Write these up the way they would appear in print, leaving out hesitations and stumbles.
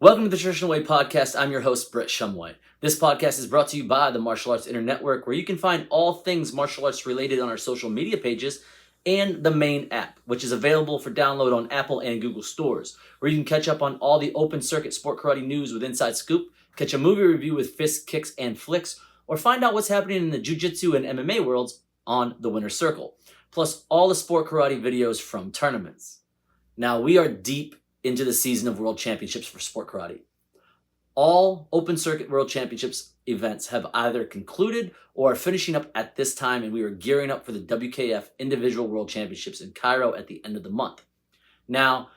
Welcome to the Traditional Way Podcast. I'm your host, Brett Shumway. This podcast is brought to you by the Martial Arts Internet Network, where you can find all things martial arts related on our social media pages and the main app, which is available for download on Apple and Google stores, where you can catch up on all the open circuit sport karate news with Inside Scoop, catch a movie review with Fists, Kicks, and Flicks, or find out what's happening in the Jiu-Jitsu and MMA worlds on the Winner's Circle, plus all the sport karate videos from tournaments. Now, we are deep into the season of World Championships for Sport Karate. All Open Circuit World Championships events have either concluded or are finishing up at this time, and we are gearing up for the WKF Individual World Championships in Cairo at the end of the month. Now,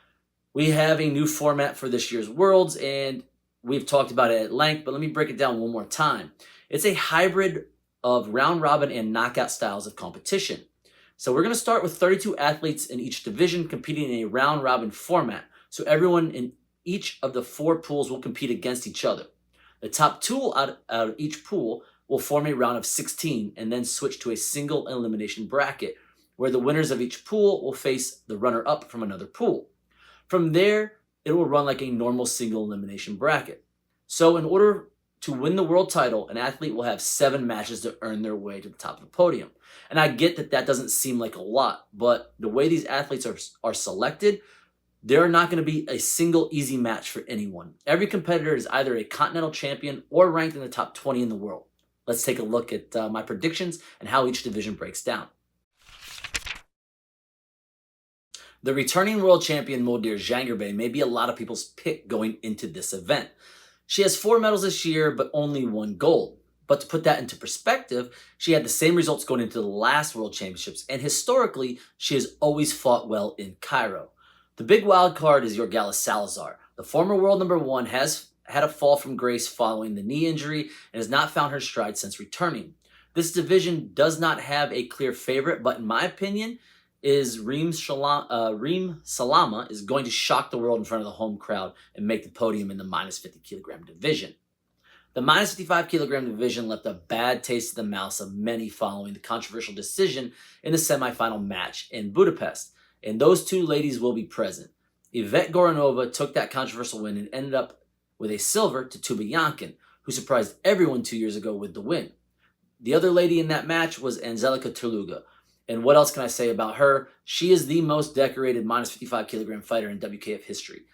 we have a new format for this year's Worlds, and we've talked about it at length, but let me break it down one more time. It's a hybrid of round robin and knockout styles of competition. So we're going to start with 32 athletes in each division competing in a round robin format. So everyone in each of the four pools will compete against each other. The top two out of each pool will form a round of 16 and then switch to a single elimination bracket, where the winners of each pool will face the runner-up from another pool. From there, it will run like a normal single elimination bracket. So in order to win the world title, an athlete will have 7 matches to earn their way to the top of the podium. And I get that that doesn't seem like a lot, but the way these athletes are selected, there are not going to be a single easy match for anyone. Every competitor is either a continental champion or ranked in the top 20 in the world. Let's take a look at my predictions and how each division breaks down. The returning world champion Modir Jangerbey may be a lot of people's pick going into this event. She has 4 medals this year, but only 1 gold. But to put that into perspective, she had the same results going into the last World Championships, and historically, she has always fought well in Cairo. The big wild card is Yorgalis Salazar. The former world number 1 has had a fall from grace following the knee injury and has not found her stride since returning. This division does not have a clear favorite, but in my opinion, Reem Salama is going to shock the world in front of the home crowd and make the podium in the minus 50 kilogram division. The minus 55 kilogram division left a bad taste in the mouths of many following the controversial decision in the semifinal match in Budapest. And those 2 ladies will be present. Yvette Goranova took that controversial win and ended up with a silver to Tuba Yankin, who surprised everyone 2 years ago with the win. The other lady in that match was Anzelika Terluga. And what else can I say about her? She is the most decorated minus 55 kilogram fighter in WKF history.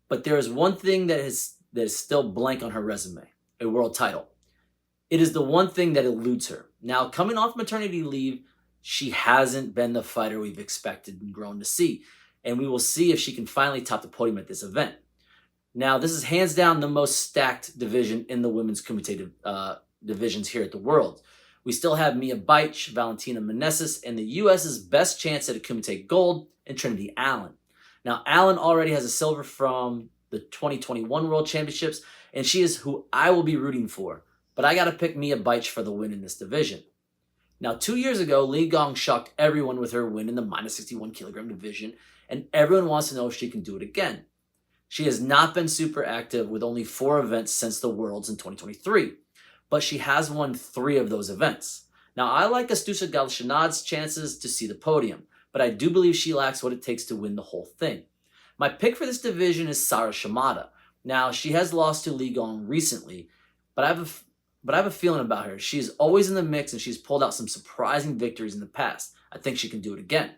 But there is one thing that is still blank on her resume: a world title. It is the one thing that eludes her. Now, coming off maternity leave, she hasn't been the fighter we've expected and grown to see, and we will see if she can finally top the podium at this event. Now, this is hands down the most stacked division in the women's kumite divisions here at the World. We still have Mia Baich, Valentina Meneses, and the U.S.'s best chance at a kumite gold in Trinity Allen. Now, Allen already has a silver from the 2021 World Championships, and she is who I will be rooting for, but I got to pick Mia Baich for the win in this division. Now, 2 years ago, Li Gong shocked everyone with her win in the minus 61 kilogram division, and everyone wants to know if she can do it again. She has not been super active with only 4 events since the Worlds in 2023, but she has won 3 of those events. Now, I like Astusa Galshanad's chances to see the podium, but I do believe she lacks what it takes to win the whole thing. My pick for this division is Sara Shimada. Now, she has lost to Li Gong recently, but I have a feeling about her. She's always in the mix, and she's pulled out some surprising victories in the past. I think she can do it again.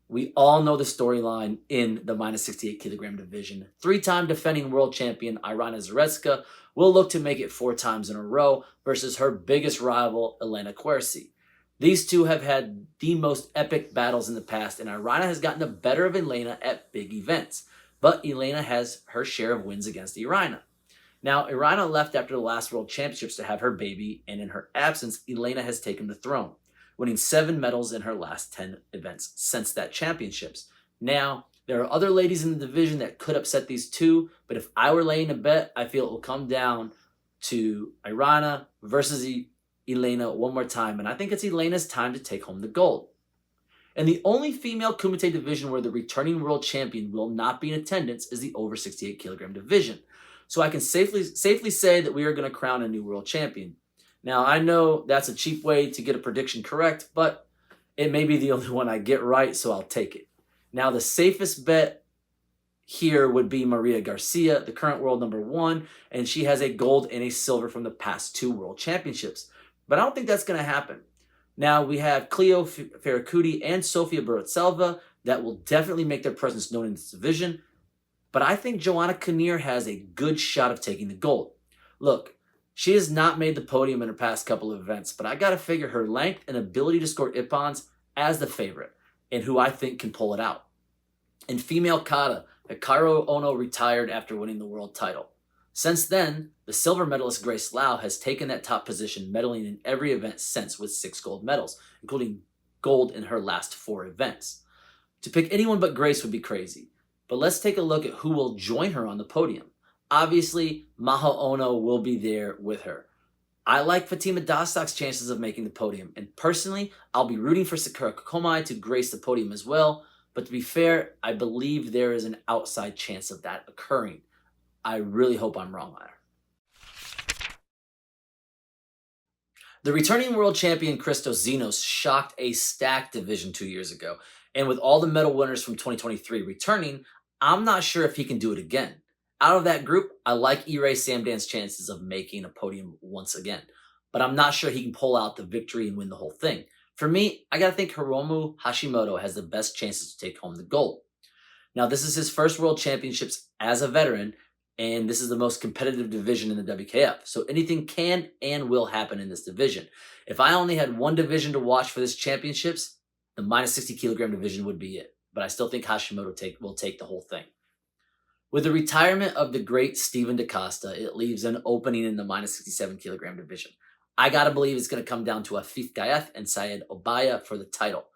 We all know the storyline in the minus 68 kilogram division. 3-time defending world champion Irina Zaretska will look to make it 4 times in a row versus her biggest rival, Elena Quercy. These two have had the most epic battles in the past, and Irina has gotten the better of Elena at big events. But Elena has her share of wins against Irina. Now, Irina left after the last World Championships to have her baby, and in her absence, Elena has taken the throne, winning 7 medals in her last 10 events since that championships. Now, there are other ladies in the division that could upset these 2, but if I were laying a bet, I feel it will come down to Irina versus Elena one more time, and I think it's Elena's time to take home the gold. And the only female kumite division where the returning world champion will not be in attendance is the over 68 kilogram division. So I can safely say that we are going to crown a new world champion. Now, I know that's a cheap way to get a prediction correct, but it may be the only one I get right, so I'll take it. Now, the safest bet here would be Maria Garcia, the current world number one, and she has a gold and a silver from the past two world championships. But I don't think that's going to happen. Now we have Cleo Ferracuti and Sofia Barotselva that will definitely make their presence known in this division. But I think Joanna Kinnear has a good shot of taking the gold. Look, she has not made the podium in her past couple of events, but I got to figure her length and ability to score ippons as the favorite, and who I think can pull it out. In female kata, Hikaru Ono retired after winning the world title. Since then, the silver medalist Grace Lau has taken that top position, medaling in every event since with 6 gold medals, including gold in her last 4 events. To pick anyone but Grace would be crazy, but let's take a look at who will join her on the podium. Obviously, Maho Ono will be there with her. I like Fatima Dastak's chances of making the podium, and personally, I'll be rooting for Sakura Kokomai to grace the podium as well. But to be fair, I believe there is an outside chance of that occurring. I really hope I'm wrong on her. The returning world champion Christos Zinos shocked a stacked division 2 years ago. And with all the medal winners from 2023 returning, I'm not sure if he can do it again. Out of that group, I like Irae Samdan's chances of making a podium once again. But I'm not sure he can pull out the victory and win the whole thing. For me, I gotta think Hiromu Hashimoto has the best chances to take home the gold. Now, this is his first World Championships as a veteran, and this is the most competitive division in the WKF. So anything can and will happen in this division. If I only had one division to watch for this championships, the minus 60 kilogram division would be it. But I still think Hashimoto will take the whole thing. With the retirement of the great Stephen DaCosta, it leaves an opening in the minus 67 kilogram division. I gotta believe it's gonna come down to Afif Gaeth and Syed Obaya for the title.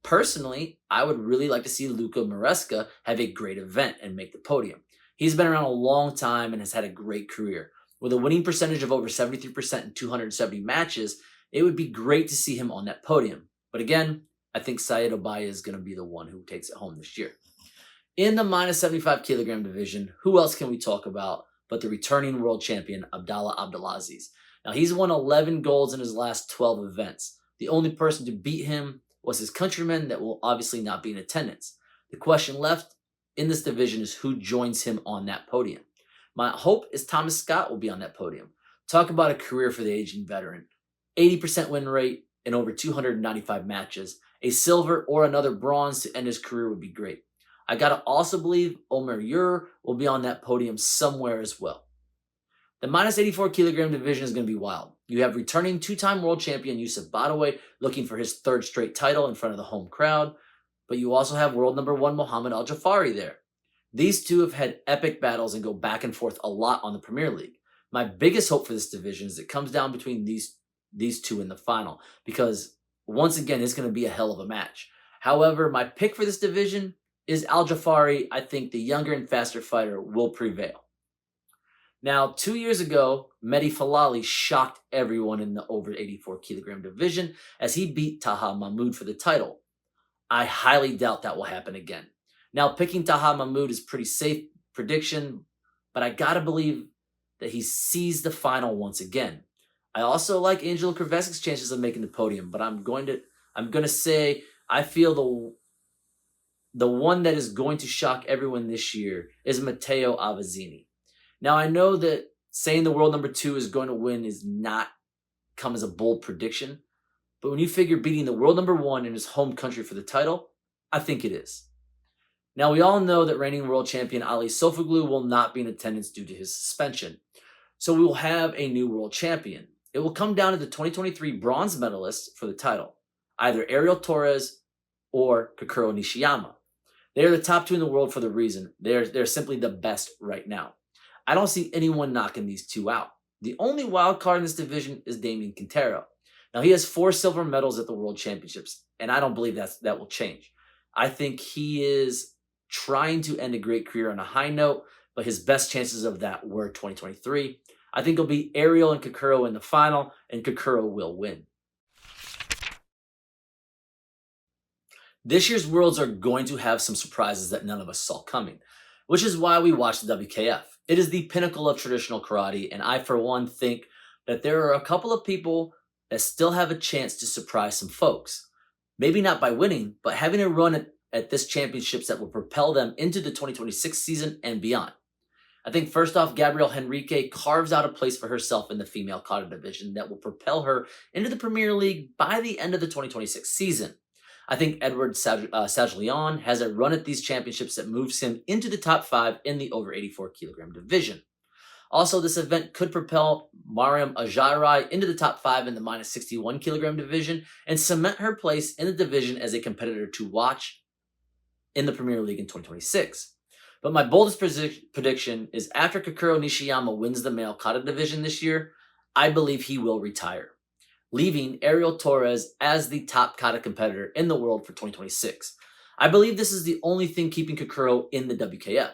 Personally, I would really like to see Luka Maresca have a great event and make the podium. He's been around a long time and has had a great career. With a winning percentage of over 73% in 270 matches, it would be great to see him on that podium. But again, I think Syed Obaya is gonna be the one who takes it home this year. In the minus 75 kilogram division, who else can we talk about but the returning world champion, Abdallah Abdelaziz? Now, he's won 11 golds in his last 12 events. The only person to beat him was his countryman that will obviously not be in attendance. The question left in this division is who joins him on that podium. My hope is Thomas Scott will be on that podium. Talk about a career for the aging veteran. 80% win rate in over 295 matches. A silver or another bronze to end his career would be great. I gotta also believe Omer Ur will be on that podium somewhere as well. The minus 84 kilogram division is going to be wild. You have returning 2-time world champion Yusuf Badaway looking for his 3rd straight title in front of the home crowd, but you also have world number 1 Mohammed Al Jafari there. These two have had epic battles and go back and forth a lot on the Premier League. My biggest hope for this division is it comes down between these two in the final, because once again, it's going to be a hell of a match. However, my pick for this division is Al Jafari. I think the younger and faster fighter will prevail. Now, 2 years ago, Mehdi Falali shocked everyone in the over 84 kilogram division as he beat Taha Mahmoud for the title. I highly doubt that will happen again. Now, picking Taha Mahmoud is pretty safe prediction, but I gotta believe that he sees the final once again. I also like Angelo Krivecic's chances of making the podium, but I'm gonna say I feel the one that is going to shock everyone this year is Matteo Avazzini. Now, I know that saying the world number 2 is going to win is not come as a bold prediction, but when you figure beating the world number 1 in his home country for the title, I think it is. Now, we all know that reigning world champion Ali Sofoglu will not be in attendance due to his suspension, so we will have a new world champion. It will come down to the 2023 bronze medalist for the title, either Ariel Torres or Kokoro Nishiyama. They are the top 2 in the world for the reason. They're simply the best right now. I don't see anyone knocking these two out. The only wild card in this division is Damien Quintero. Now, he has 4 silver medals at the World Championships, and I don't believe that will change. I think he is trying to end a great career on a high note, but his best chances of that were 2023. I think it'll be Ariel and Kokoro in the final, and Kokoro will win. This year's Worlds are going to have some surprises that none of us saw coming, which is why we watch the WKF. It is the pinnacle of traditional karate, and I, for one, think that there are a couple of people that still have a chance to surprise some folks. Maybe not by winning, but having a run at this championships that will propel them into the 2026 season and beyond. I think first off, Gabrielle Henrique carves out a place for herself in the female kata division that will propel her into the Premier League by the end of the 2026 season. I think Edward Sajlian has a run at these championships that moves him into the top 5 in the over 84 kilogram division. Also, this event could propel Mariam Ajarai into the top 5 in the minus 61 kilogram division and cement her place in the division as a competitor to watch in the Premier League in 2026. But my boldest prediction is after Kakuro Nishiyama wins the male kata division this year, I believe he will retire, leaving Ariel Torres as the top kata competitor in the world for 2026. I believe this is the only thing keeping Kakuro in the WKF.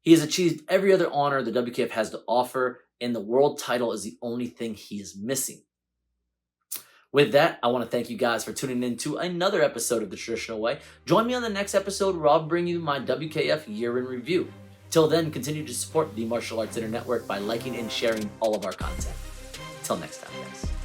He has achieved every other honor the WKF has to offer, and the world title is the only thing he is missing. With that, I want to thank you guys for tuning in to another episode of The Traditional Way. Join me on the next episode where I'll bring you my WKF year in review. Till then, continue to support the Martial Arts Inner Network by liking and sharing all of our content. Till next time, guys.